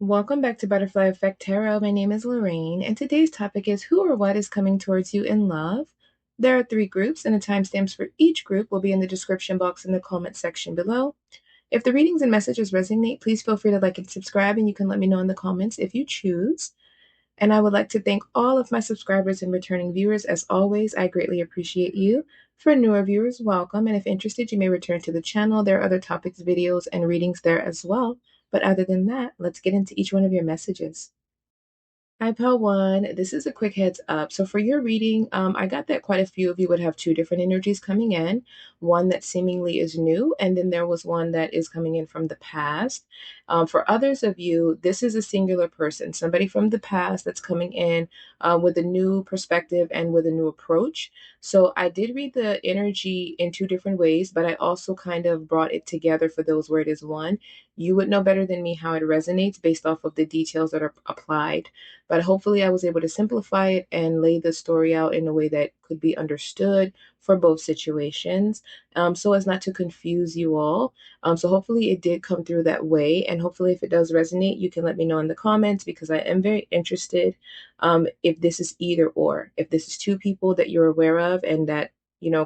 Welcome back to Butterfly Effect Tarot. My name is Lorraine, and today's topic is who or what is coming towards you in love. There are 3 groups, and the timestamps for each group will be in the description box in the comment section below. If the readings and messages resonate, please feel free to like and subscribe, and you can let me know in the comments if you choose. And I would like to thank all of my subscribers and returning viewers. As always, I greatly appreciate you. For newer viewers, welcome. And if interested, you may return to the channel. There are other topics, videos, and readings there as well. But other than that, let's get into each one of your messages. Hi, Pal One. This is a quick heads up. So, for your reading, I got that quite a few of you would have 2 different energies coming in. One that seemingly is new, and then there was one that is coming in from the past. For others of you, this is a singular person, somebody from the past that's coming in with a new perspective and with a new approach. So, I did read the energy in 2 different ways, but I also kind of brought it together for those where it is one. You would know better than me how it resonates based off of the details that are applied. But hopefully, I was able to simplify it and lay the story out in a way that could be understood for both situations, so as not to confuse you all. So, hopefully, it did come through that way. And hopefully, if it does resonate, you can let me know in the comments because I am very interested if this is either or, if this is 2 people that you're aware of and that,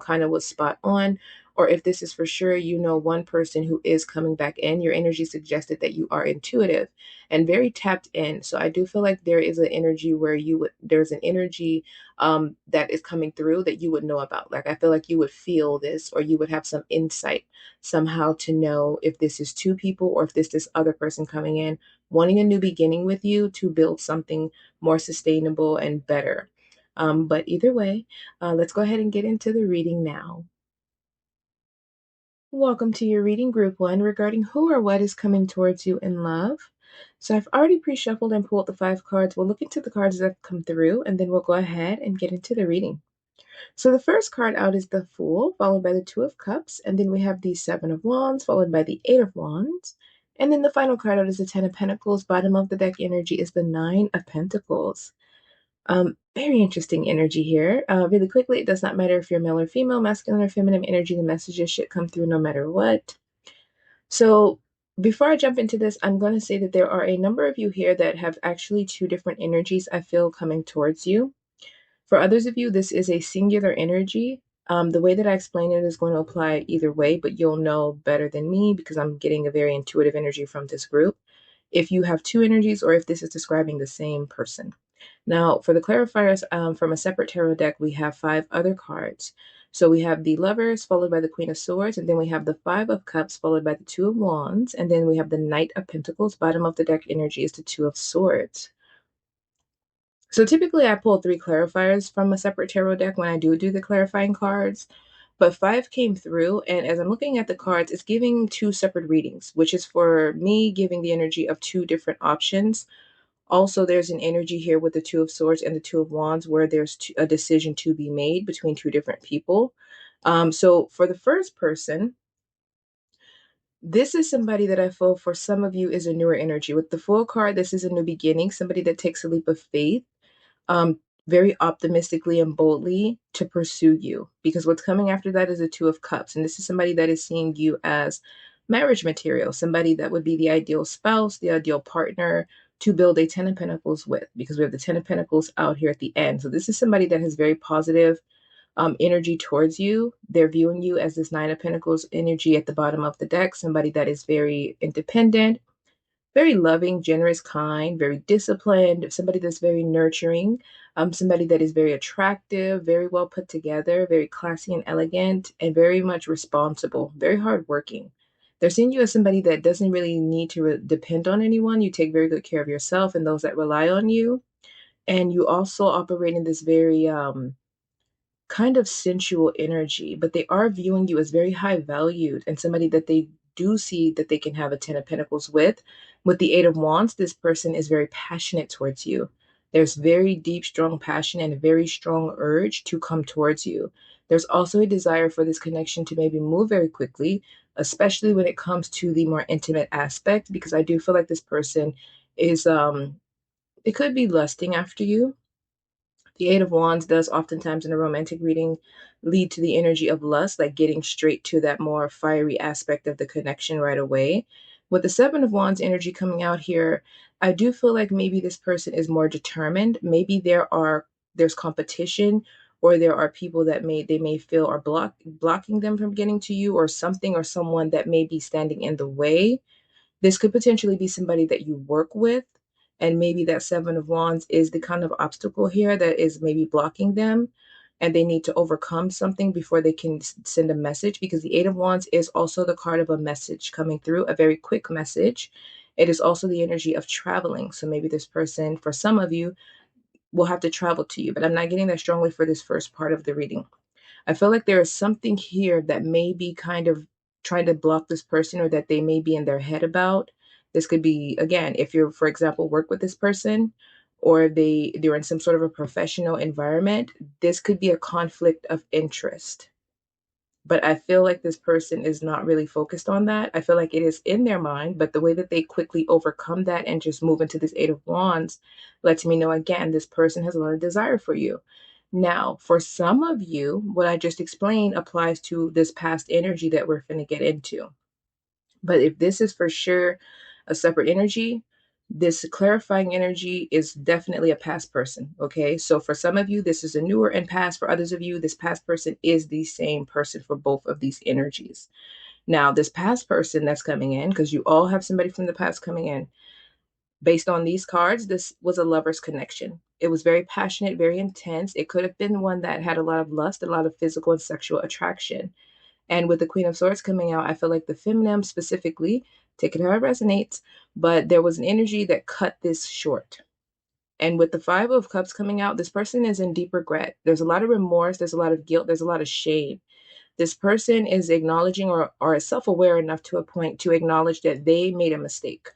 kind of was spot on, or if this is for sure, one person who is coming back in. Your energy suggested that you are intuitive and very tapped in. So I do feel like there is an energy where there's an energy that is coming through that you would know about. Like I feel like you would feel this or you would have some insight somehow to know if this is 2 people or if this other person coming in wanting a new beginning with you to build something more sustainable and better. But either way, let's go ahead and get into the reading now. Welcome to your reading group 1 regarding who or what is coming towards you in love. So I've already pre-shuffled and pulled the 5 cards. We'll look into the cards that come through and then we'll go ahead and get into the reading. So the first card out is the Fool, followed by the 2 of Cups, and then we have the 7 of Wands, followed by the 8 of Wands. And then the final card out is the 10 of Pentacles. Bottom of the deck energy is the 9 of Pentacles. Very interesting energy here. Really quickly, it does not matter if you're male or female, masculine or feminine energy, the messages should come through no matter what. So before I jump into this, I'm going to say that there are a number of you here that have actually 2 different energies I feel coming towards you. For others of you, this is a singular energy. The way that I explain it is going to apply either way, but you'll know better than me because I'm getting a very intuitive energy from this group. If you have 2 energies or if this is describing the same person. Now, for the clarifiers from a separate tarot deck, we have 5 other cards. So we have the Lovers, followed by the Queen of Swords, and then we have the 5 of Cups, followed by the 2 of Wands, and then we have the Knight of Pentacles. Bottom of the deck energy is the 2 of Swords. So typically I pull 3 clarifiers from a separate tarot deck when I do the clarifying cards, but 5 came through, and as I'm looking at the cards, it's giving 2 separate readings, which is for me giving the energy of 2 different options. Also, there's an energy here with the 2 of Swords and the 2 of Wands where there's a decision to be made between 2 different people. So for the first person, this is somebody that I feel for some of you is a newer energy. With the Fool card, this is a new beginning, somebody that takes a leap of faith, very optimistically and boldly to pursue you. Because what's coming after that is the 2 of Cups. And this is somebody that is seeing you as marriage material, somebody that would be the ideal spouse, the ideal partner to build a 10 of Pentacles with, because we have the 10 of Pentacles out here at the end. So this is somebody that has very positive energy towards you. They're viewing you as this 9 of Pentacles energy at the bottom of the deck, somebody that is very independent, very loving, generous, kind, very disciplined, somebody that's very nurturing, somebody that is very attractive, very well put together, very classy and elegant, and very much responsible, very hardworking. They're seeing you as somebody that doesn't really need to depend on anyone. You take very good care of yourself and those that rely on you. And you also operate in this very kind of sensual energy, but they are viewing you as very high valued and somebody that they do see that they can have a 10 of Pentacles with. With the 8 of Wands, this person is very passionate towards you. There's very deep, strong passion and a very strong urge to come towards you. There's also a desire for this connection to maybe move very quickly, especially when it comes to the more intimate aspect, because I do feel like this person is, it could be lusting after you. The 8 of Wands does oftentimes in a romantic reading lead to the energy of lust, like getting straight to that more fiery aspect of the connection right away. With the Seven of Wands energy coming out here, I do feel like maybe this person is more determined. Maybe there's competition, or there are people that they may feel are blocking them from getting to you, or something or someone that may be standing in the way. This could potentially be somebody that you work with, and maybe that Seven of Wands is the kind of obstacle here that is maybe blocking them, and they need to overcome something before they can send a message, because the Eight of Wands is also the card of a message coming through, a very quick message. It is also the energy of traveling. So maybe this person, for some of you, will have to travel to you, but I'm not getting that strongly for this first part of the reading. I feel like there is something here that may be kind of trying to block this person, or that they may be in their head about. This could be, again, if you're, for example, work with this person, or they're in some sort of a professional environment, this could be a conflict of interest. But I feel like this person is not really focused on that. I feel like it is in their mind, but the way that they quickly overcome that and just move into this Eight of Wands lets me know, again, this person has a lot of desire for you. Now, for some of you, what I just explained applies to this past energy that we're going to get into. But if this is for sure a separate energy, this clarifying energy is definitely a past person. Okay. So for some of you, this is a newer and past. For others of you, this past person is the same person for both of these energies. Now, this past person that's coming in, because you all have somebody from the past coming in, based on these cards, this was a lover's connection. It was very passionate, very intense. It could have been one that had a lot of lust, a lot of physical and sexual attraction. And with the Queen of Swords coming out, I feel like the feminine specifically, take it how it resonates, but there was an energy that cut this short. And with the Five of Cups coming out, this person is in deep regret. There's a lot of remorse, there's a lot of guilt, there's a lot of shame. This person is acknowledging, or is self-aware enough to a point to acknowledge that they made a mistake.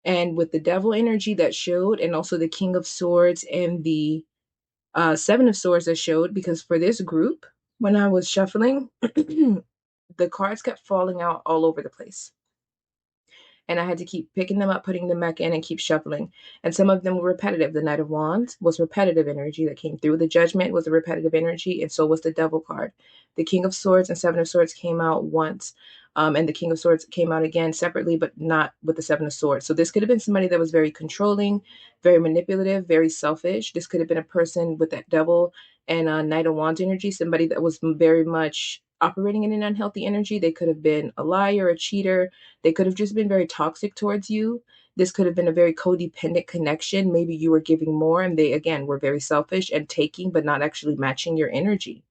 And with the Devil energy that showed, and also the King of Swords and the Seven of Swords that showed, because for this group, when I was shuffling, the cards kept falling out all over the place. And I had to keep picking them up, putting them back in, and keep shuffling. And some of them were repetitive. The Knight of Wands was repetitive energy that came through. The Judgment was a repetitive energy, and so was the Devil card. The King of Swords and Seven of Swords came out once, and the King of Swords came out again separately, but not with the Seven of Swords. So this could have been somebody that was very controlling, very manipulative, very selfish. This could have been a person with that Devil and Knight of Wands energy, somebody that was very much operating in an unhealthy energy. They could have been a liar, a cheater. They could have just been very toxic towards you. This could have been a very codependent connection. Maybe you were giving more and they, again, were very selfish and taking, but not actually matching your energy.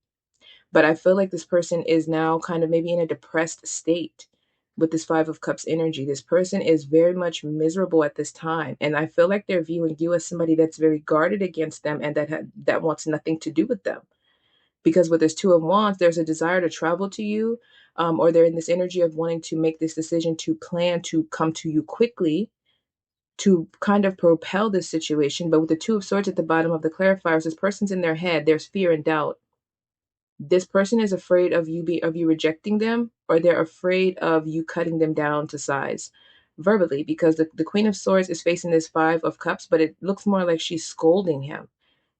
But I feel like this person is now kind of maybe in a depressed state with this Five of Cups energy. This person is very much miserable at this time. And I feel like they're viewing you as somebody that's very guarded against them, and that wants nothing to do with them. Because with this Two of Wands, there's a desire to travel to you, or they're in this energy of wanting to make this decision to plan to come to you quickly to kind of propel this situation. But with the Two of Swords at the bottom of the clarifiers, this person's in their head. There's fear and doubt. This person is afraid of you rejecting them, or they're afraid of you cutting them down to size verbally, because the Queen of Swords is facing this Five of Cups, but it looks more like she's scolding him,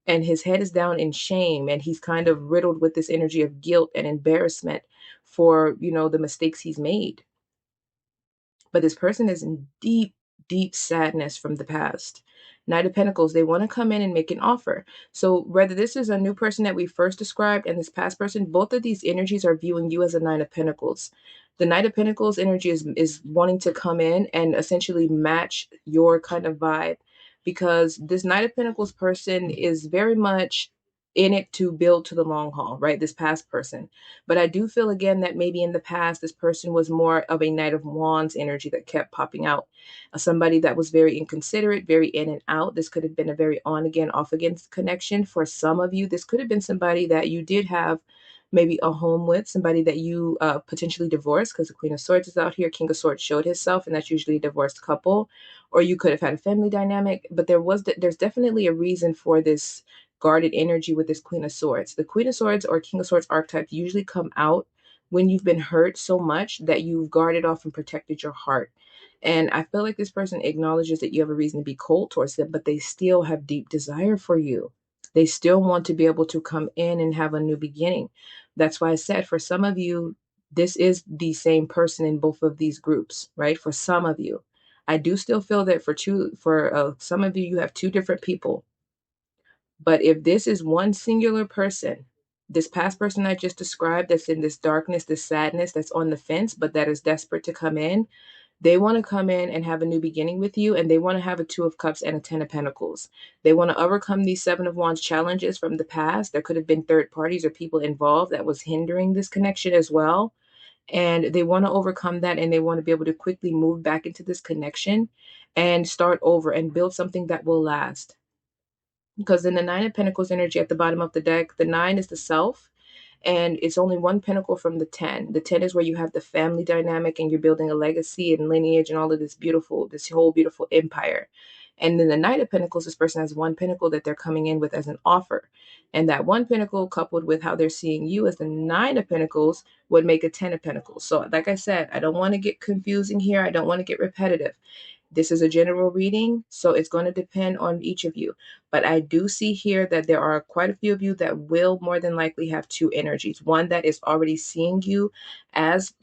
and his head is down in shame, and he's kind of riddled with this energy of guilt and embarrassment for, the mistakes he's made. But this person is in deep, deep sadness from the past. Knight of Pentacles, they want to come in and make an offer. So whether this is a new person that we first described and this past person, both of these energies are viewing you as a Nine of Pentacles. The Knight of Pentacles energy is wanting to come in and essentially match your kind of vibe, because this Knight of Pentacles person is very much in it to build to the long haul, right? This past person. But I do feel, again, that maybe in the past, this person was more of a Knight of Wands energy that kept popping out. Somebody that was very inconsiderate, very in and out. This could have been a very on again, off again connection. For some of you, this could have been somebody that you did have maybe a home with, somebody that you potentially divorced, because the Queen of Swords is out here. King of Swords showed himself, and that's usually a divorced couple. Or you could have had a family dynamic. But there's definitely a reason for this guarded energy with this Queen of Swords. The Queen of Swords or King of Swords archetype usually come out when you've been hurt so much that you've guarded off and protected your heart. And I feel like this person acknowledges that you have a reason to be cold towards them, but they still have deep desire for you. They still want to be able to come in and have a new beginning. That's why I said, for some of you, this is the same person in both of these groups, right? For some of you, I do still feel that for some of you, you have two different people. But if this is one singular person, this past person I just described that's in this darkness, this sadness, that's on the fence, but that is desperate to come in, they want to come in and have a new beginning with you, and they want to have a Two of Cups and a Ten of Pentacles. They want to overcome these Seven of Wands challenges from the past. There could have been third parties or people involved that was hindering this connection as well. And they want to overcome that, and they want to be able to quickly move back into this connection and start over and build something that will last. Because in the Nine of Pentacles energy at the bottom of the deck, the nine is the self, and it's only one pentacle from the 10. The 10 is where you have the family dynamic and you're building a legacy and lineage and all of this whole beautiful empire. And then the Knight of Pentacles, this person has one pentacle that they're coming in with as an offer. And that one pentacle, coupled with how they're seeing you as the Nine of Pentacles, would make a 10 of Pentacles. So, like I said, I don't want to get confusing here. I don't want to get repetitive. This is a general reading, so it's going to depend on each of you. But I do see here that there are quite a few of you that will more than likely have two energies. One that is already seeing you as,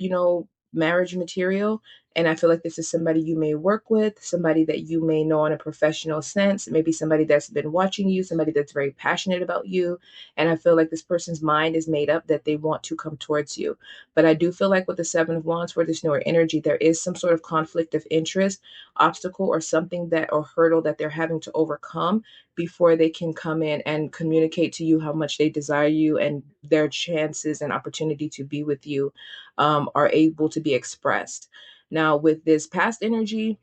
marriage material. And I feel like this is somebody you may work with, somebody that you may know in a professional sense, maybe somebody that's been watching you, somebody that's very passionate about you. And I feel like this person's mind is made up that they want to come towards you. But I do feel like with the Seven of Wands for this newer energy, there is some sort of conflict of interest, obstacle, or something that or hurdle that they're having to overcome before they can come in and communicate to you how much they desire you, and their chances and opportunity to be with you are able to be expressed. Now, with this past energy,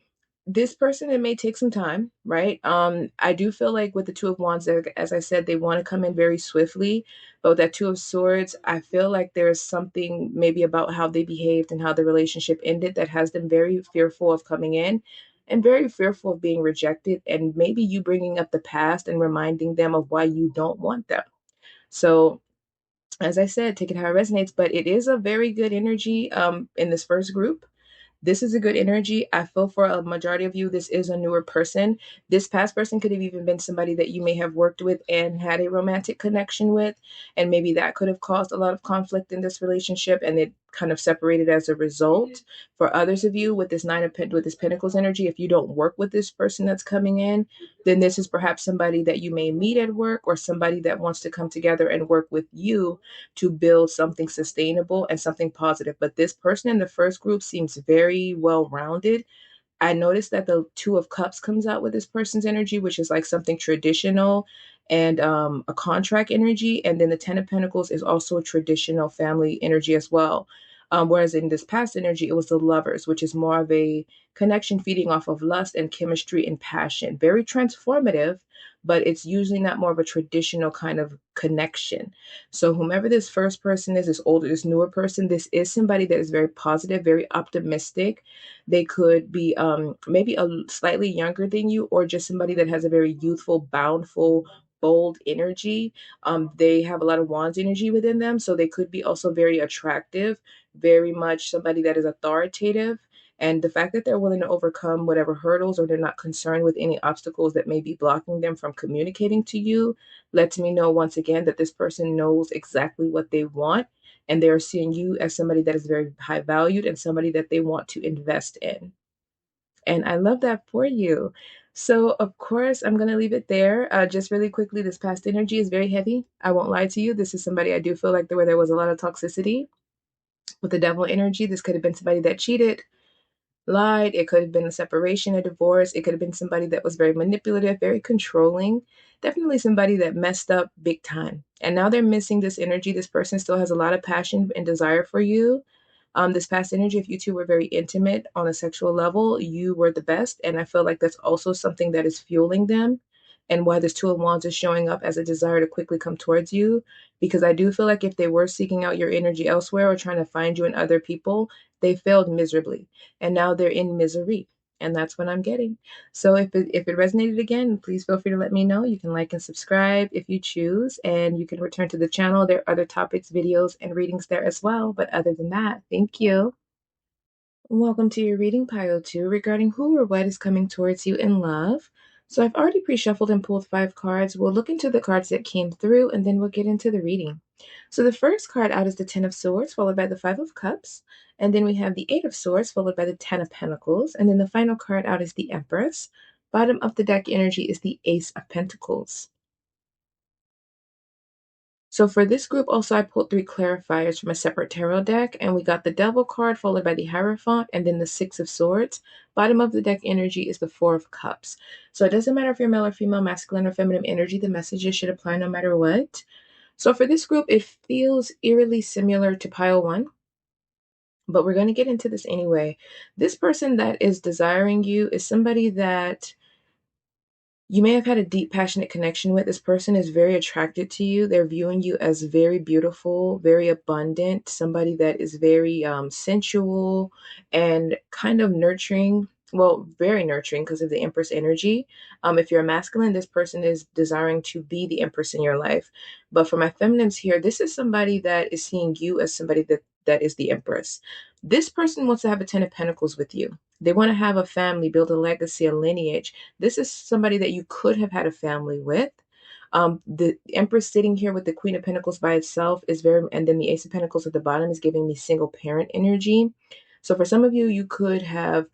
this person, it may take some time, right? I do feel like with the Two of Wands, as I said, they want to come in very swiftly. But with that Two of Swords, I feel like there's something maybe about how they behaved and how the relationship ended that has them very fearful of coming in and very fearful of being rejected. And maybe you bringing up the past and reminding them of why you don't want them. So, as I said, take it how it resonates, but it is a very good energy in this first group. This is a good energy. I feel for a majority of you, this is a newer person. This past person could have even been somebody that you may have worked with and had a romantic connection with. And maybe that could have caused a lot of conflict in this relationship, and it kind of separated as a result. For others of you with this with this Pentacles energy, if you don't work with this person that's coming in, then this is perhaps somebody that you may meet at work, or somebody that wants to come together and work with you to build something sustainable and something positive. But this person in the first group seems very well rounded. I noticed that the Two of Cups comes out with this person's energy, which is like something traditional and a contract energy. And then the Ten of Pentacles is also a traditional family energy as well. Whereas in this past energy, it was the Lovers, which is more of a connection feeding off of lust and chemistry and passion. Very transformative, but it's usually not more of a traditional kind of connection. So whomever this first person is, this older, this newer person, this is somebody that is very positive, very optimistic. They could be maybe a slightly younger than you, or just somebody that has a very youthful, boundful, bold energy. They have a lot of wands energy within them, so they could be also very attractive, very much somebody that is authoritative. And the fact that they're willing to overcome whatever hurdles, or they're not concerned with any obstacles that may be blocking them from communicating to you, lets me know once again that this person knows exactly what they want, and they're seeing you as somebody that is very high valued and somebody that they want to invest in. And I love that for you. So, of course, I'm going to leave it there. Just really quickly, this past energy is very heavy. I won't lie to you. This is somebody I do feel like where there was a lot of toxicity. With the devil energy, this could have been somebody that cheated, lied. It could have been a separation, a divorce. It could have been somebody that was very manipulative, very controlling. Definitely somebody that messed up big time. And now they're missing this energy. This person still has a lot of passion and desire for you. This past energy, if you two were very intimate on a sexual level, you were the best. And I feel like that's also something that is fueling them, and why this Two of Wands is showing up as a desire to quickly come towards you. Because I do feel like if they were seeking out your energy elsewhere or trying to find you in other people, they failed miserably. And now they're in misery. And that's what I'm getting. So if it resonated again, please feel free to let me know. You can like and subscribe if you choose, and you can return to the channel. There are other topics, videos, and readings there as well. But other than that, thank you. Welcome to your reading pile 2 regarding who or what is coming towards you in love. So I've already pre-shuffled and pulled 5 cards. We'll look into the cards that came through and then we'll get into the reading. So the first card out is the Ten of Swords, followed by the Five of Cups. And then we have the Eight of Swords, followed by the Ten of Pentacles. And then the final card out is the Empress. Bottom of the deck energy is the Ace of Pentacles. So for this group, also I pulled 3 clarifiers from a separate tarot deck, and we got the Devil card followed by the Hierophant and then the Six of Swords. Bottom of the deck energy is the Four of Cups. So it doesn't matter if you're male or female, masculine or feminine energy, the messages should apply no matter what. So for this group, it feels eerily similar to pile one, but we're going to get into this anyway. This person that is desiring you is somebody that you may have had a deep, passionate connection with. This person is very attracted to you. They're viewing you as very beautiful, very abundant, somebody that is very sensual and kind of nurturing. Well, very nurturing because of the Empress energy. If you're a masculine, this person is desiring to be the Empress in your life. But for my feminines here, this is somebody that is seeing you as somebody that is the Empress. This person wants to have a Ten of Pentacles with you. They want to have a family, build a legacy, a lineage. This is somebody that you could have had a family with. The Empress sitting here with the Queen of Pentacles by itself is very, and then the Ace of Pentacles at the bottom is giving me single parent energy. So for some of you, you could have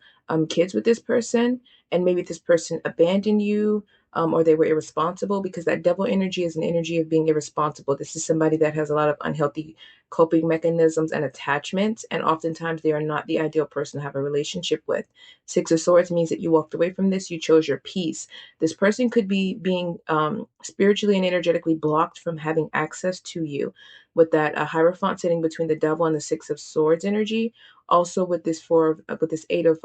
kids with this person, and maybe this person abandoned you, or they were irresponsible, because that Devil energy is an energy of being irresponsible. This is somebody that has a lot of unhealthy coping mechanisms and attachments, and oftentimes they are not the ideal person to have a relationship with. Six of Swords means that you walked away from this, you chose your peace. This person could be being spiritually and energetically blocked from having access to you. With that Hierophant sitting between the Devil and the Six of Swords energy, also with this with this Eight of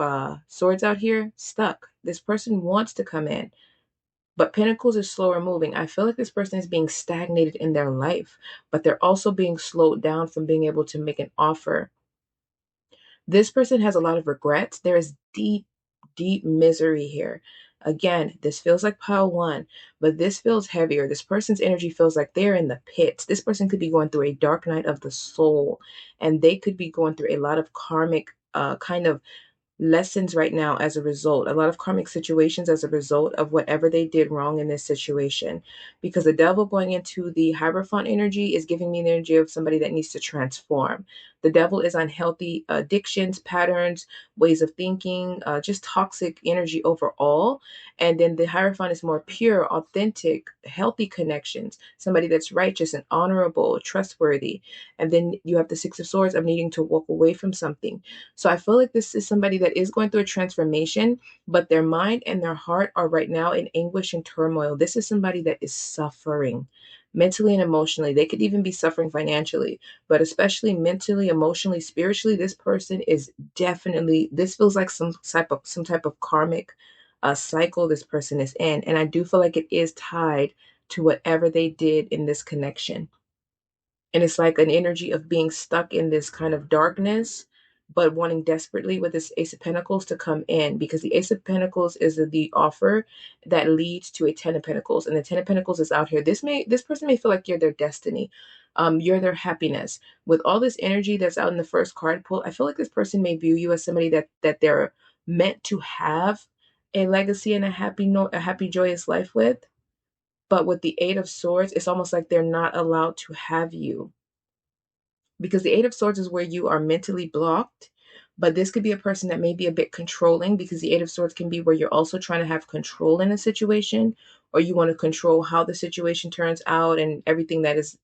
Swords out here, stuck. This person wants to come in, but Pentacles is slower moving. I feel like this person is being stagnated in their life, but they're also being slowed down from being able to make an offer. This person has a lot of regrets. There is deep, deep misery here. Again, this feels like pile one, but this feels heavier. This person's energy feels like they're in the pits. This person could be going through a dark night of the soul, and they could be going through a lot of karmic kind of lessons right now as a result, a lot of karmic situations as a result of whatever they did wrong in this situation. Because the Devil going into the Hierophant energy is giving me the energy of somebody that needs to transform. The Devil is unhealthy addictions, patterns, ways of thinking, just toxic energy overall. And then the Hierophant is more pure, authentic, healthy connections, somebody that's righteous and honorable, trustworthy. And then you have the Six of Swords of needing to walk away from something. So I feel like this is somebody that is going through a transformation, but their mind and their heart are right now in anguish and turmoil. This is somebody that is suffering mentally and emotionally. They could even be suffering financially, but especially mentally, emotionally, spiritually, this person is definitely, this feels like some type of karmic cycle this person is in. And I do feel like it is tied to whatever they did in this connection. And it's like an energy of being stuck in this kind of darkness, but wanting desperately with this Ace of Pentacles to come in, because the Ace of Pentacles is the offer that leads to a Ten of Pentacles, and the Ten of Pentacles is out here. This person may feel like you're their destiny, you're their happiness. With all this energy that's out in the first card pull, I feel like this person may view you as somebody that they're meant to have a legacy and a happy joyous life with. But with the Eight of Swords, it's almost like they're not allowed to have you, because the Eight of Swords is where you are mentally blocked. But this could be a person that may be a bit controlling, because the Eight of Swords can be where you're also trying to have control in a situation, or you want to control how the situation turns out and everything that is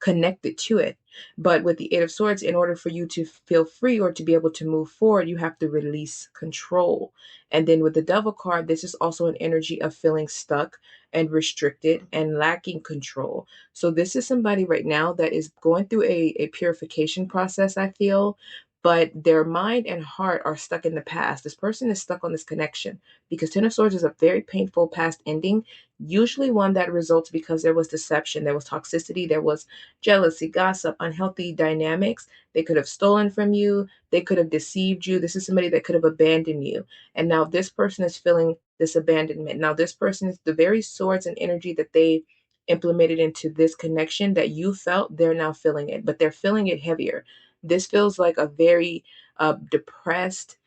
connected to it. But with the Eight of Swords, in order for you to feel free or to be able to move forward, you have to release control. And then with the Devil card, this is also an energy of feeling stuck and restricted and lacking control. So this is somebody right now that is going through a purification process, I feel, but their mind and heart are stuck in the past. This person is stuck on this connection, because Ten of Swords is a very painful past ending, usually one that results because there was deception, there was toxicity, there was jealousy, gossip, unhealthy dynamics. They could have stolen from you. They could have deceived you. This is somebody that could have abandoned you. And now this person is feeling this abandonment. Now this person is the very swords and energy that they implemented into this connection that you felt, they're now feeling it, but they're feeling it heavier. This feels like a very depressed,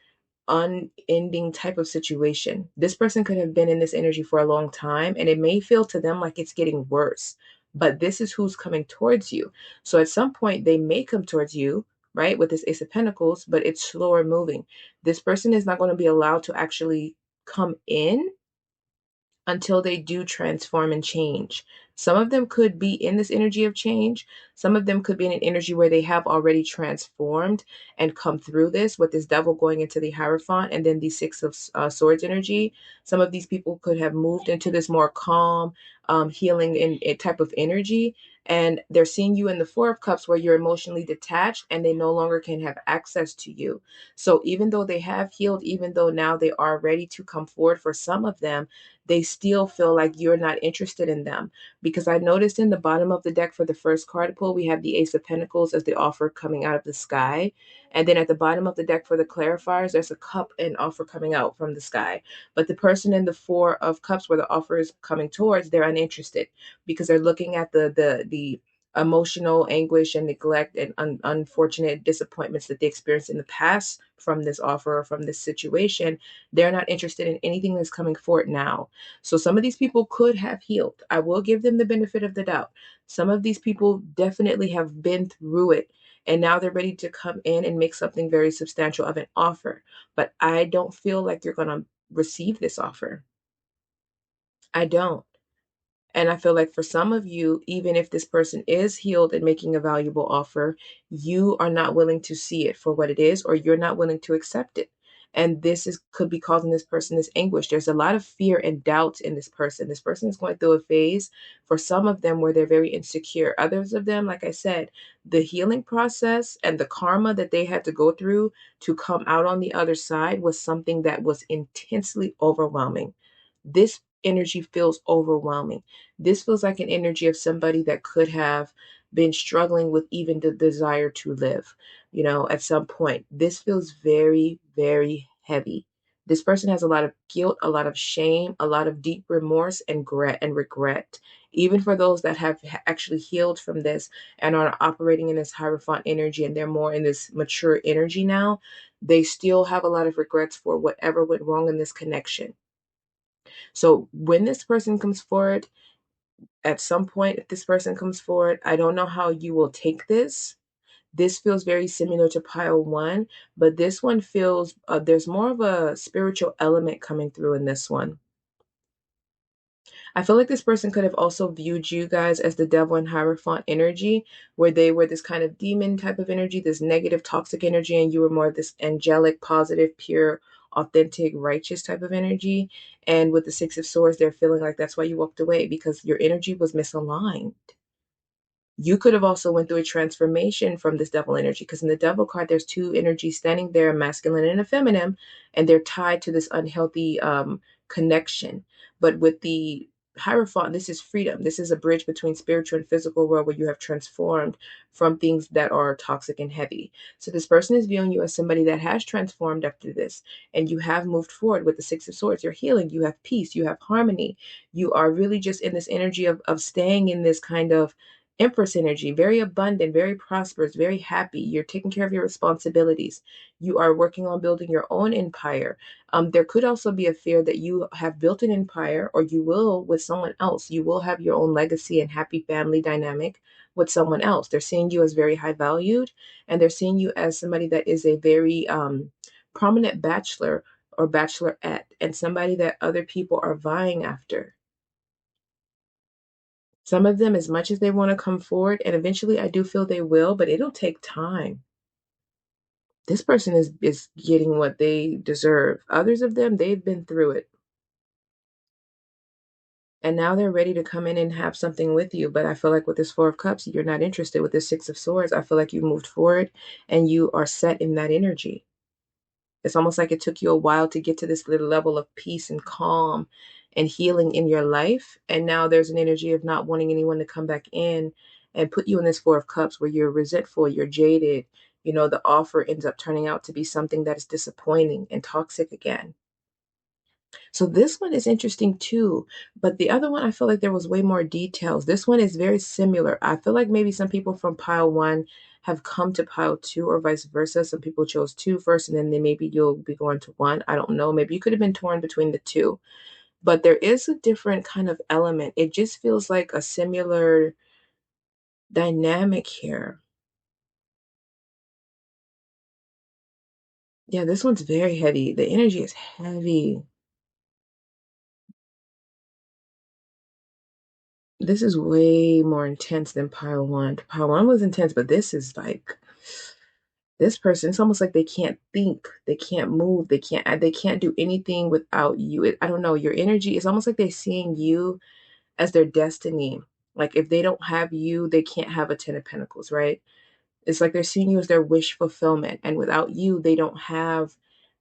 unending type of situation. This person could have been in this energy for a long time, and it may feel to them like it's getting worse, but this is who's coming towards you. So at some point, they may come towards you, right, with this Ace of Pentacles, but it's slower moving. This person is not going to be allowed to actually come in until they do transform and change. Some of them could be in this energy of change. Some of them could be in an energy where they have already transformed and come through this with this devil going into the Hierophant and then the Six of Swords energy. Some of these people could have moved into this more calm, healing in type of energy. And they're seeing you in the Four of Cups where you're emotionally detached and they no longer can have access to you. So even though they have healed, even though now they are ready to come forward for some of them, they still feel like you're not interested in them. Because I noticed in the bottom of the deck for the first card pull, we have the Ace of Pentacles as the offer coming out of the sky. And then at the bottom of the deck for the clarifiers, there's a cup and offer coming out from the sky. But the person in the Four of Cups where the offer is coming towards, they're uninterested because they're looking at the emotional anguish and neglect and unfortunate disappointments that they experienced in the past from this offer or from this situation. They're not interested in anything that's coming forward now. So some of these people could have healed. I will give them the benefit of the doubt. Some of these people definitely have been through it and now they're ready to come in and make something very substantial of an offer. But I don't feel like you're going to receive this offer. I don't. And I feel like for some of you, even if this person is healed and making a valuable offer, you are not willing to see it for what it is, or you're not willing to accept it. And this is could be causing this person this anguish. There's a lot of fear and doubt in this person. This person is going through a phase for some of them where they're very insecure. Others of them, like I said, the healing process and the karma that they had to go through to come out on the other side was something that was intensely overwhelming. This energy feels overwhelming. This feels like an energy of somebody that could have been struggling with even the desire to live, at some point. This feels very, very heavy. This person has a lot of guilt, a lot of shame, a lot of deep remorse and regret. Even for those that have actually healed from this and are operating in this Hierophant energy and they're more in this mature energy now, they still have a lot of regrets for whatever went wrong in this connection. So when this person comes forward, at some point, if this person comes forward, I don't know how you will take this. This feels very similar to pile one, but this one feels there's more of a spiritual element coming through in this one. I feel like this person could have also viewed you guys as the devil and Hierophant energy, where they were this kind of demon type of energy, this negative, toxic energy, and you were more of this angelic, positive, pure, authentic, righteous type of energy. And with the Six of Swords, they're feeling like that's why you walked away, because your energy was misaligned. You could have also went through a transformation from this devil energy, because in the devil card there's two energies standing there, a masculine and a feminine, and they're tied to this unhealthy connection. But with the Hierophant, this is freedom. This is a bridge between spiritual and physical world where you have transformed from things that are toxic and heavy. So this person is viewing you as somebody that has transformed after this, and you have moved forward with the Six of Swords. You're healing, you have peace, you have harmony. You are really just in this energy of staying in this kind of Empress energy, very abundant, very prosperous, very happy. You're taking care of your responsibilities. You are working on building your own empire. There could also be a fear that you have built an empire, or you will with someone else. You will have your own legacy and happy family dynamic with someone else. They're seeing you as very high valued, and they're seeing you as somebody that is a very prominent bachelor or bachelorette, and somebody that other people are vying after. Some of them, as much as they want to come forward, and eventually I do feel they will, but it'll take time. This person is getting what they deserve. Others of them, they've been through it. And now they're ready to come in and have something with you. But I feel like with this Four of Cups, you're not interested. With this Six of Swords, I feel like you moved forward and you are set in that energy. It's almost like it took you a while to get to this little level of peace and calm and healing in your life. And now there's an energy of not wanting anyone to come back in and put you in this Four of Cups where you're resentful, you're jaded. The offer ends up turning out to be something that is disappointing and toxic again. So this one is interesting too, but the other one, I feel like there was way more details. This one is very similar. I feel like maybe some people from pile one have come to pile two or vice versa. Some people chose two first and then maybe you'll be going to one. I don't know. Maybe you could have been torn between the two. But there is a different kind of element. It just feels like a similar dynamic here. Yeah, this one's very heavy. The energy is heavy. This is way more intense than pile one. Pile one was intense, but this is like this person. It's almost like they can't think, they can't move, they can't do anything without you. I don't know. Your energy is almost like they're seeing you as their destiny. Like if they don't have you, they can't have a Ten of Pentacles, right? It's like they're seeing you as their wish fulfillment. And without you, they don't have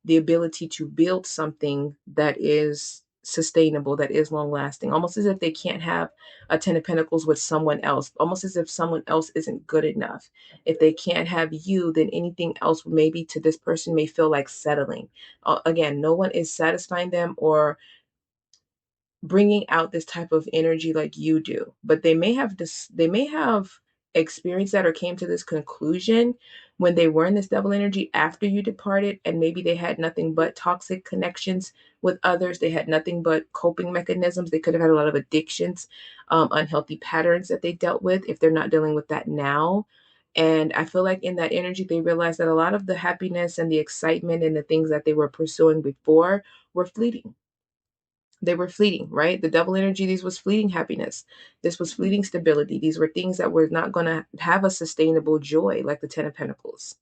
the ability to build something that is sustainable, that is long lasting. Almost as if they can't have a Ten of Pentacles with someone else, almost as if someone else isn't good enough. If they can't have you, then anything else maybe to this person may feel like settling. Again, no one is satisfying them or bringing out this type of energy like you do, but they may have experienced that or came to this conclusion when they were in this double energy after you departed, and maybe they had nothing but toxic connections with others. They had nothing but coping mechanisms. They could have had a lot of addictions, unhealthy patterns that they dealt with if they're not dealing with that now. And I feel like in that energy they realized that a lot of the happiness and the excitement and the things that they were pursuing before were fleeting. They were fleeting, right? The double energy, these was fleeting happiness. This was fleeting stability. These were things that were not going to have a sustainable joy like the Ten of Pentacles.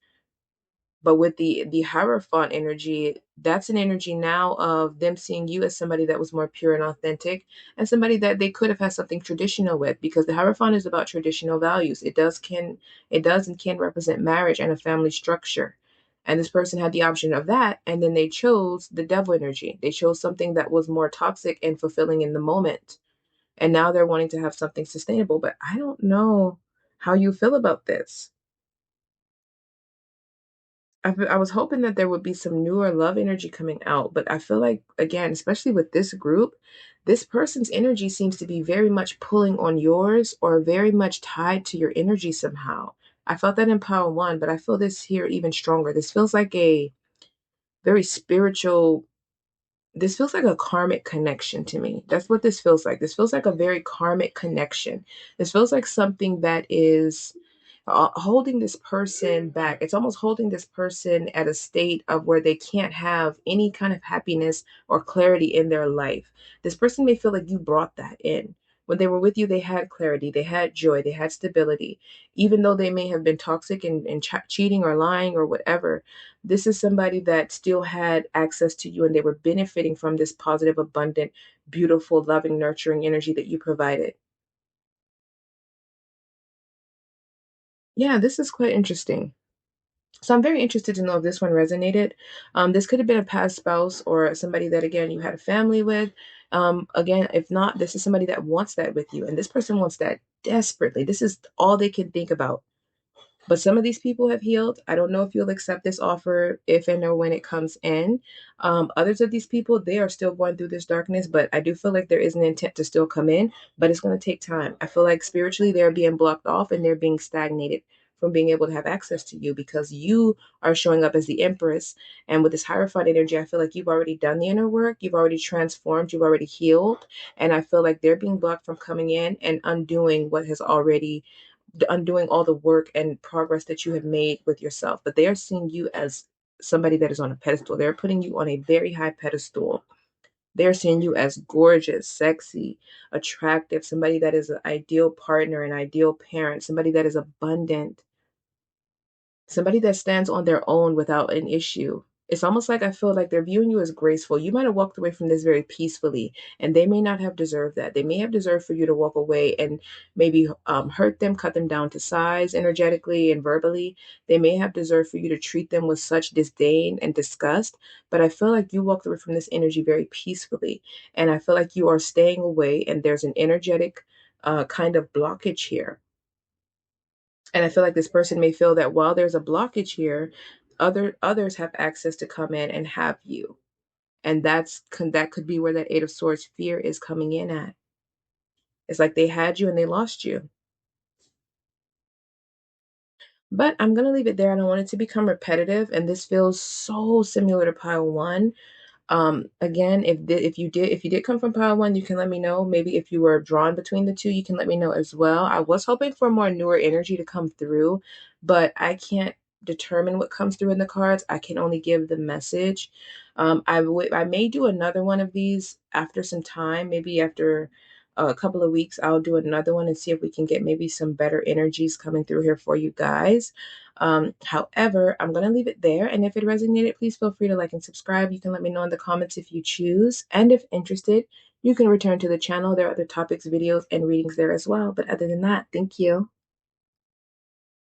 But with the Hierophant energy, that's an energy now of them seeing you as somebody that was more pure and authentic, and somebody that they could have had something traditional with, because the Hierophant is about traditional values. It does and can represent marriage and a family structure. And this person had the option of that, and then they chose the Devil energy. They chose something that was more toxic and fulfilling in the moment. And now they're wanting to have something sustainable. But I don't know how you feel about this. I was hoping that there would be some newer love energy coming out, but I feel like, again, especially with this group, this person's energy seems to be very much pulling on yours or very much tied to your energy somehow. I felt that in Power One, but I feel this here even stronger. This feels like a very spiritual, this feels like a karmic connection to me. That's what this feels like. This feels like a very karmic connection. This feels like something that is holding this person back. It's almost holding this person at a state of where they can't have any kind of happiness or clarity in their life. This person may feel like you brought that in. When they were with you, they had clarity, they had joy, they had stability. Even though they may have been toxic and cheating or lying or whatever, this is somebody that still had access to you and they were benefiting from this positive, abundant, beautiful, loving, nurturing energy that you provided. Yeah, this is quite interesting. So I'm very interested to know if this one resonated. This could have been a past spouse or somebody that, again, you had a family with. Again, if not, this is somebody that wants that with you. And this person wants that desperately. This is all they can think about. But some of these people have healed. I don't know if you'll accept this offer if and or when it comes in. Others of these people, they are still going through this darkness, but I do feel like there is an intent to still come in, but it's going to take time. I feel like spiritually they're being blocked off and they're being stagnated from being able to have access to you because you are showing up as the Empress. And with this Hierophant energy, I feel like you've already done the inner work, you've already transformed, you've already healed. And I feel like they're being blocked from coming in and undoing what has already undoing all the work and progress that you have made with yourself. But they are seeing you as somebody that is on a pedestal. They're putting you on a very high pedestal. They're seeing you as gorgeous, sexy, attractive, somebody that is an ideal partner, an ideal parent, somebody that is abundant, somebody that stands on their own without an issue. It's almost like I feel like they're viewing you as graceful. You might have walked away from this very peacefully, and they may not have deserved that. They may have deserved for you to walk away and maybe hurt them, cut them down to size energetically and verbally. They may have deserved for you to treat them with such disdain and disgust. But I feel like you walked away from this energy very peacefully. And I feel like you are staying away, and there's an energetic kind of blockage here. And I feel like this person may feel that while there's a blockage here, others have access to come in and have you. And that could be where that Eight of Swords fear is coming in at. It's like they had you and they lost you. But I'm going to leave it there. I don't want it to become repetitive, and this feels so similar to pile one. Again, if you did come from pile one, you can let me know. Maybe if you were drawn between the two, you can let me know as well. I was hoping for more newer energy to come through, but I can't determine what comes through in the cards. I can only give the message. I may do another one of these after some time, maybe after a couple of weeks. I'll do another one and see if we can get maybe some better energies coming through here for you guys. However, I'm going to leave it there. And if it resonated, please feel free to like and subscribe. You can let me know in the comments if you choose. And if interested, you can return to the channel. There are other topics, videos, and readings there as well. But other than that, thank you.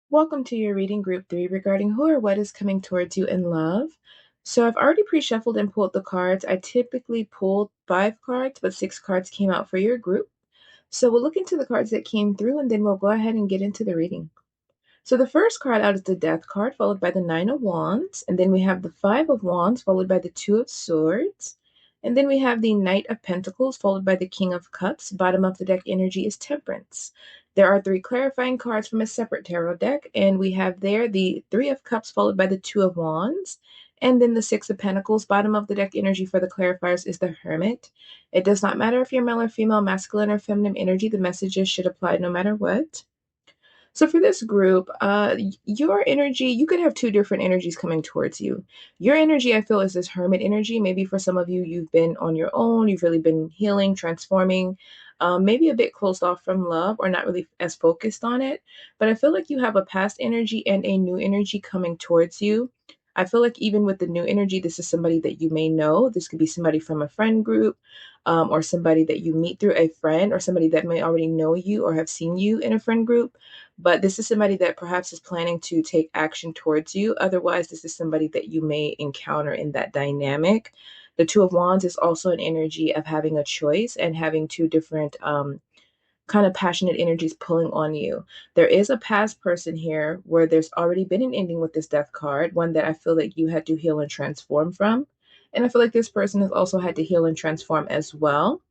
Welcome to your reading group 3 regarding who or what is coming towards you in love. So I've already pre-shuffled and pulled the cards. I typically pulled 5 cards, but 6 cards came out for your group. So we'll look into the cards that came through and then we'll go ahead and get into the reading. So the first card out is the Death card, followed by the Nine of Wands. And then we have the Five of Wands, followed by the Two of Swords. And then we have the Knight of Pentacles, followed by the King of Cups. Bottom of the deck energy is Temperance. There are 3 clarifying cards from a separate tarot deck. And we have there the Three of Cups, followed by the Two of Wands. And then the Six of Pentacles. Bottom of the deck energy for the clarifiers is the Hermit. It does not matter if you're male or female, masculine or feminine energy. The messages should apply no matter what. So for this group, your energy, you could have 2 different energies coming towards you. Your energy, I feel, is this hermit energy. Maybe for some of you, you've been on your own. You've really been healing, transforming, maybe a bit closed off from love or not really as focused on it. But I feel like you have a past energy and a new energy coming towards you. I feel like even with the new energy, this is somebody that you may know. This could be somebody from a friend group, or somebody that you meet through a friend, or somebody that may already know you or have seen you in a friend group. But this is somebody that perhaps is planning to take action towards you. Otherwise, this is somebody that you may encounter in that dynamic. The Two of Wands is also an energy of having a choice and having 2 different kind of passionate energies pulling on you. There is a past person here where there's already been an ending with this Death card, one that I feel like you had to heal and transform from. And I feel like this person has also had to heal and transform as well.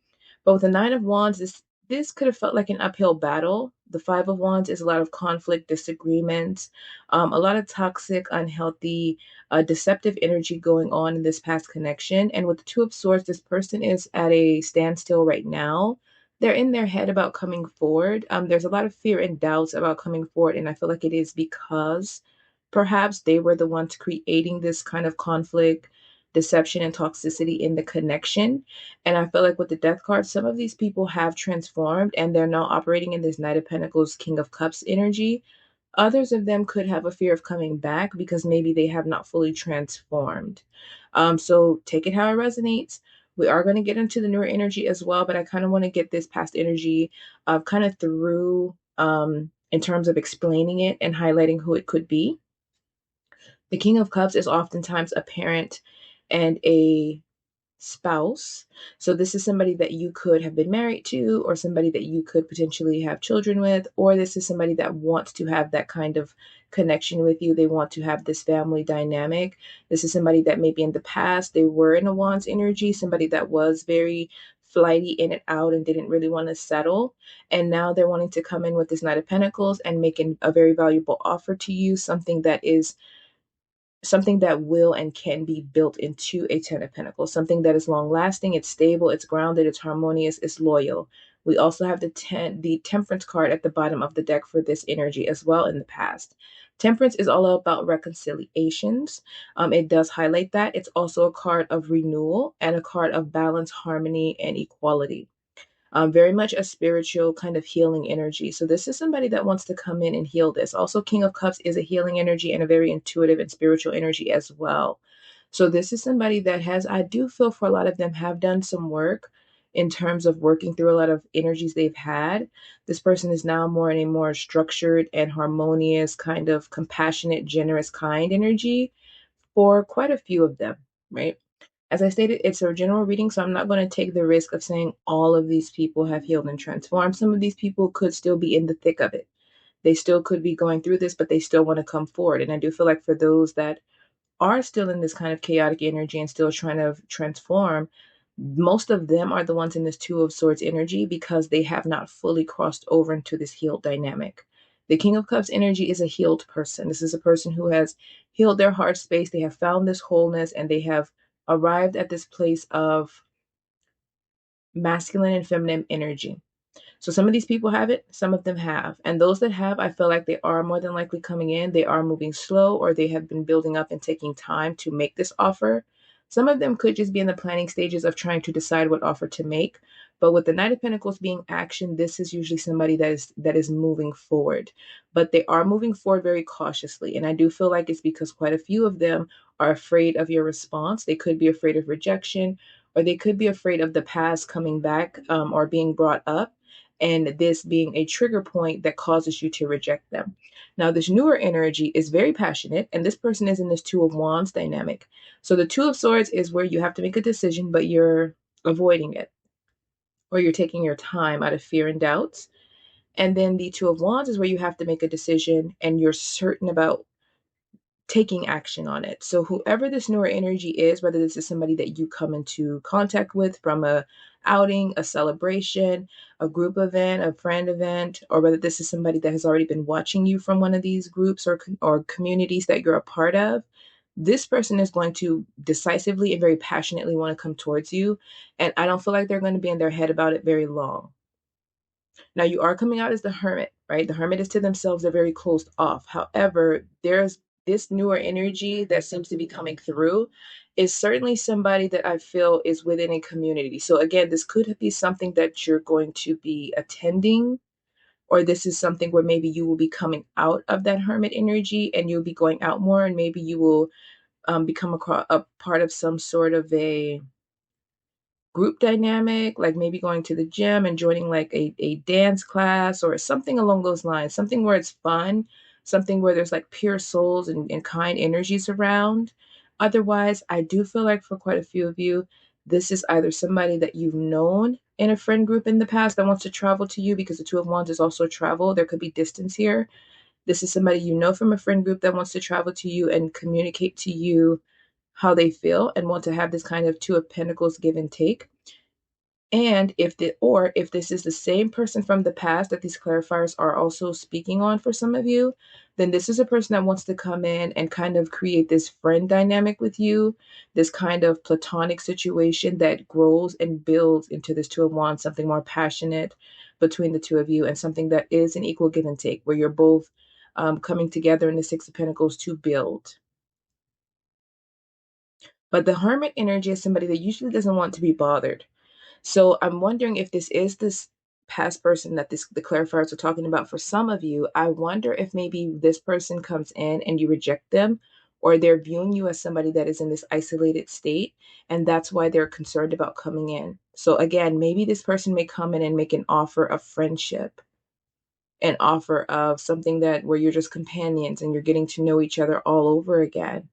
But with the Nine of Wands, this could have felt like an uphill battle. The Five of Wands is a lot of conflict, disagreements, a lot of toxic, unhealthy, deceptive energy going on in this past connection. And with the Two of Swords, this person is at a standstill right now. They're in their head about coming forward. There's a lot of fear and doubts about coming forward. And I feel like it is because perhaps they were the ones creating this kind of conflict, deception, and toxicity in the connection. And I feel like with the Death card, some of these people have transformed and they're now operating in this Knight of Pentacles, King of Cups energy. Others of them could have a fear of coming back because maybe they have not fully transformed. So take it how it resonates. We are going to get into the newer energy as well, but I kind of want to get this past energy kind of through in terms of explaining it and highlighting who it could be. The King of Cups is oftentimes a parent and a spouse. So this is somebody that you could have been married to, or somebody that you could potentially have children with, or this is somebody that wants to have that kind of connection with you. They want to have this family dynamic. This is somebody that maybe in the past they were in a Wands energy, somebody that was very flighty in and out and didn't really want to settle. And now they're wanting to come in with this Knight of Pentacles and making a very valuable offer to you, something that will and can be built into a Ten of Pentacles, something that is long lasting, it's stable, it's grounded, it's harmonious, it's loyal. We also have the Temperance card at the bottom of the deck for this energy as well in the past. Temperance is all about reconciliations. It does highlight that. It's also a card of renewal and a card of balance, harmony, and equality. Very much a spiritual kind of healing energy. So this is somebody that wants to come in and heal this. Also, King of Cups is a healing energy and a very intuitive and spiritual energy as well. So this is somebody that has, I do feel for a lot of them, have done some work in terms of working through a lot of energies they've had. This person is now more in a more structured and harmonious, kind of compassionate, generous, kind energy for quite a few of them, right? As I stated, it's a general reading, so I'm not going to take the risk of saying all of these people have healed and transformed. Some of these people could still be in the thick of it. They still could be going through this, but they still want to come forward. And I do feel like for those that are still in this kind of chaotic energy and still trying to transform, most of them are the ones in this Two of Swords energy because they have not fully crossed over into this healed dynamic. The King of Cups energy is a healed person. This is a person who has healed their heart space. They have found this wholeness and they have arrived at this place of masculine and feminine energy. So some of these people have it, some of them have. And those that have, I feel like they are more than likely coming in. They are moving slow or they have been building up and taking time to make this offer. Some of them could just be in the planning stages of trying to decide what offer to make. But with the Knight of Pentacles being action, this is usually somebody that is moving forward. But they are moving forward very cautiously. And I do feel like it's because quite a few of them are afraid of your response. They could be afraid of rejection, or they could be afraid of the past coming back or being brought up and this being a trigger point that causes you to reject them. Now, this newer energy is very passionate, and this person is in this Two of Wands dynamic. So the Two of Swords is where you have to make a decision, but you're avoiding it, or you're taking your time out of fear and doubts. And then the Two of Wands is where you have to make a decision and you're certain about taking action on it. So whoever this newer energy is, whether this is somebody that you come into contact with from a outing, a celebration, a group event, a friend event, or whether this is somebody that has already been watching you from one of these groups or communities that you're a part of, this person is going to decisively and very passionately want to come towards you. And I don't feel like they're going to be in their head about it very long. Now, you are coming out as the hermit, right? The hermit is to themselves, they're very closed off. However, there's this newer energy that seems to be coming through is certainly somebody that I feel is within a community. So, again, this could be something that you're going to be attending, or this is something where maybe you will be coming out of that hermit energy and you'll be going out more, and maybe you will become a part of some sort of a group dynamic, like maybe going to the gym and joining like a dance class or something along those lines, something where it's fun, something where there's like pure souls and kind energies around. Otherwise, I do feel like for quite a few of you, this is either somebody that you've known in a friend group in the past that wants to travel to you, because the Two of Wands is also travel. There could be distance here. This is somebody you know from a friend group that wants to travel to you and communicate to you how they feel and want to have this kind of Two of Pentacles give and take. And if this is the same person from the past that these clarifiers are also speaking on for some of you, then this is a person that wants to come in and kind of create this friend dynamic with you, this kind of platonic situation that grows and builds into this Two of Wands, something more passionate between the two of you, and something that is an equal give and take, where you're both coming together in the Six of Pentacles to build. But the Hermit energy is somebody that usually doesn't want to be bothered. So I'm wondering if this past person that the clarifiers are talking about for some of you. I wonder if maybe this person comes in and you reject them, or they're viewing you as somebody that is in this isolated state, and that's why they're concerned about coming in. So again, maybe this person may come in and make an offer of friendship, an offer of something that where you're just companions and you're getting to know each other all over again.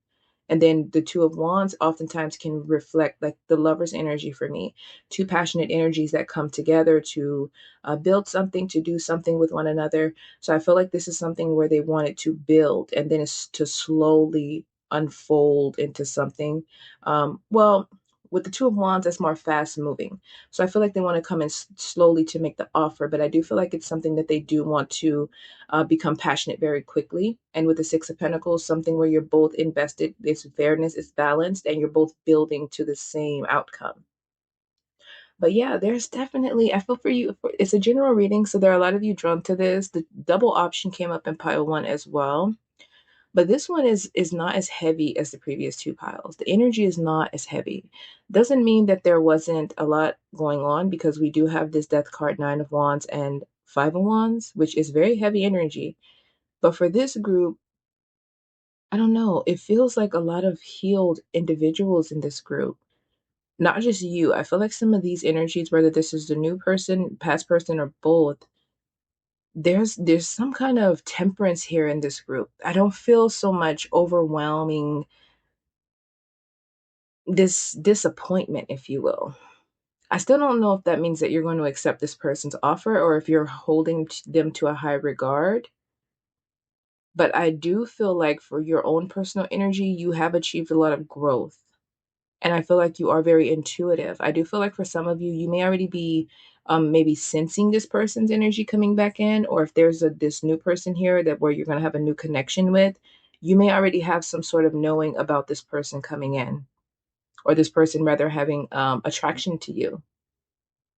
And then the Two of Wands oftentimes can reflect like the lover's energy for me. Two passionate energies that come together to build something, to do something with one another. So I feel like this is something where they wanted to build and then it's to slowly unfold into something. Well, with the Two of Wands, that's more fast moving. So I feel like they want to come in slowly to make the offer, but I do feel like it's something that they do want to become passionate very quickly. And with the Six of Pentacles, something where you're both invested, it's fairness, it's balanced, and you're both building to the same outcome. But yeah, there's definitely, I feel for you, it's a general reading, so there are a lot of you drawn to this. The double option came up in pile one as well. But this one is not as heavy as the previous two piles. The energy is not as heavy. Doesn't mean that there wasn't a lot going on, because we do have this Death card, Nine of Wands and Five of Wands, which is very heavy energy. But for this group, I don't know, it feels like a lot of healed individuals in this group. Not just you. I feel like some of these energies, whether this is the new person, past person, or both, there's some kind of temperance here in this group. I don't feel so much overwhelming this disappointment, if you will. I still don't know if that means that you're going to accept this person's offer or if you're holding them to a high regard. But I do feel like for your own personal energy, you have achieved a lot of growth. And I feel like you are very intuitive. I do feel like for some of you, you may already be maybe sensing this person's energy coming back in, or if there's this new person here that where you're going to have a new connection with, you may already have some sort of knowing about this person coming in, or this person rather having attraction to you.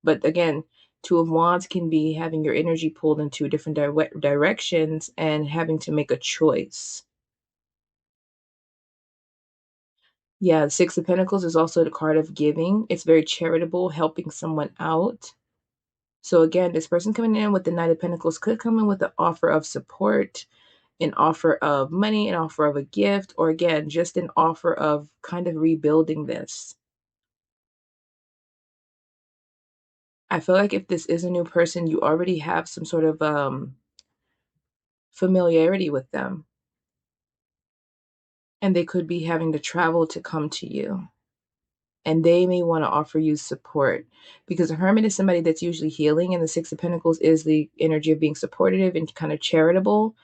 But again, Two of Wands can be having your energy pulled in two different directions and having to make a choice. Yeah, the Six of Pentacles is also the card of giving. It's very charitable, helping someone out. So again, this person coming in with the Knight of Pentacles could come in with an offer of support, an offer of money, an offer of a gift, or again, just an offer of kind of rebuilding this. I feel like if this is a new person, you already have some sort of familiarity with them. And they could be having to travel to come to you. And they may want to offer you support, because a hermit is somebody that's usually healing, and the Six of Pentacles is the energy of being supportive and kind of charitable.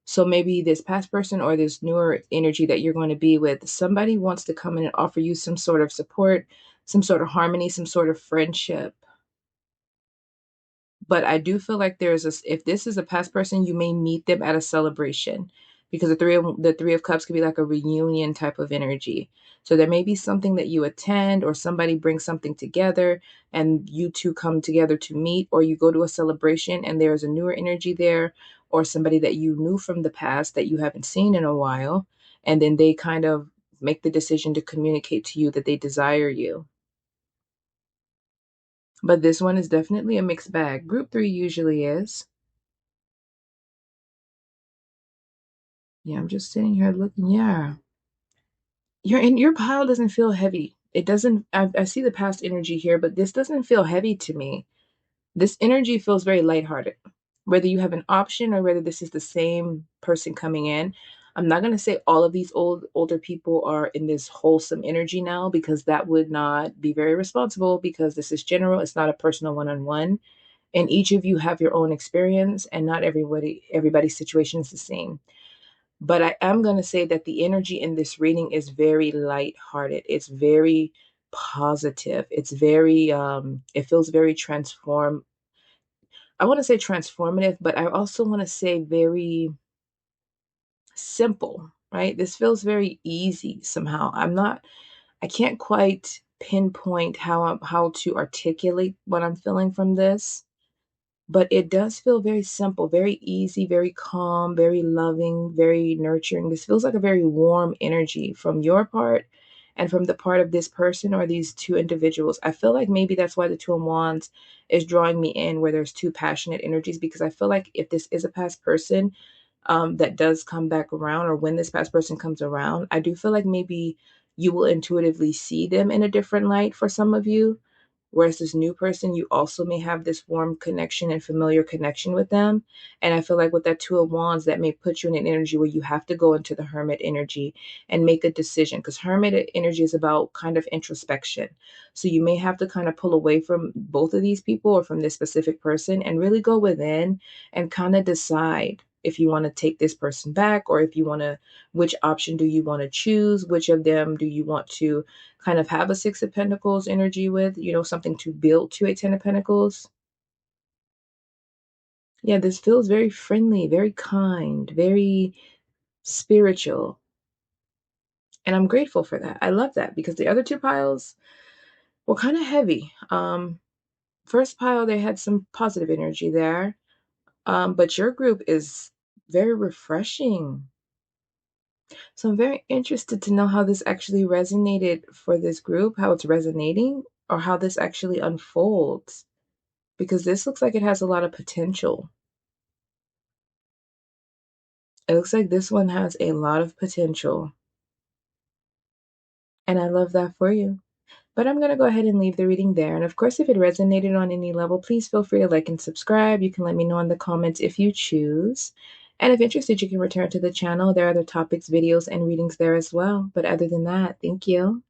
So maybe this past person or this newer energy that you're going to be with, somebody wants to come in and offer you some sort of support, some sort of harmony, some sort of friendship. But I do feel like if this is a past person, you may meet them at a celebration, because the Three of Cups could be like a reunion type of energy. So there may be something that you attend, or somebody brings something together and you two come together to meet, or you go to a celebration and there's a newer energy there, or somebody that you knew from the past that you haven't seen in a while, and then they kind of make the decision to communicate to you that they desire you. But this one is definitely a mixed bag. Group 3 usually is. Yeah, I'm just sitting here looking. Yeah. Your pile doesn't feel heavy. It doesn't, I see the past energy here, but this doesn't feel heavy to me. This energy feels very lighthearted. Whether you have an option or whether this is the same person coming in. I'm not gonna say all of these older people are in this wholesome energy now, because that would not be very responsible, because this is general, it's not a personal one-on-one. And each of you have your own experience, and not everybody's situation is the same. But I am going to say that the energy in this reading is very lighthearted. It's very positive. It's very, it feels very I want to say transformative, but I also want to say very simple, right? This feels very easy somehow. I can't quite pinpoint how to articulate what I'm feeling from this. But it does feel very simple, very easy, very calm, very loving, very nurturing. This feels like a very warm energy from your part and from the part of this person or these two individuals. I feel like maybe that's why the Two of Wands is drawing me in, where there's two passionate energies, because I feel like if this is a past person that does come back around, or when this past person comes around, I do feel like maybe you will intuitively see them in a different light for some of you. Whereas this new person, you also may have this warm connection and familiar connection with them. And I feel like with that Two of Wands, that may put you in an energy where you have to go into the Hermit energy and make a decision, because Hermit energy is about kind of introspection. So you may have to kind of pull away from both of these people or from this specific person and really go within and kind of decide if you want to take this person back, or if you want to, which option do you want to choose? Which of them do you want to kind of have a Six of Pentacles energy with, something to build to a Ten of Pentacles? Yeah, this feels very friendly, very kind, very spiritual. And I'm grateful for that. I love that, because the other two piles were kind of heavy. First pile, they had some positive energy there. But your group is very refreshing. So I'm very interested to know how this actually resonated for this group, how it's resonating, or how this actually unfolds, because this looks like it has a lot of potential. It looks like this one has a lot of potential. And I love that for you. But I'm going to go ahead and leave the reading there. And of course, if it resonated on any level, please feel free to like and subscribe. You can let me know in the comments if you choose. And if interested, you can return to the channel. There are other topics, videos, and readings there as well. But other than that, thank you.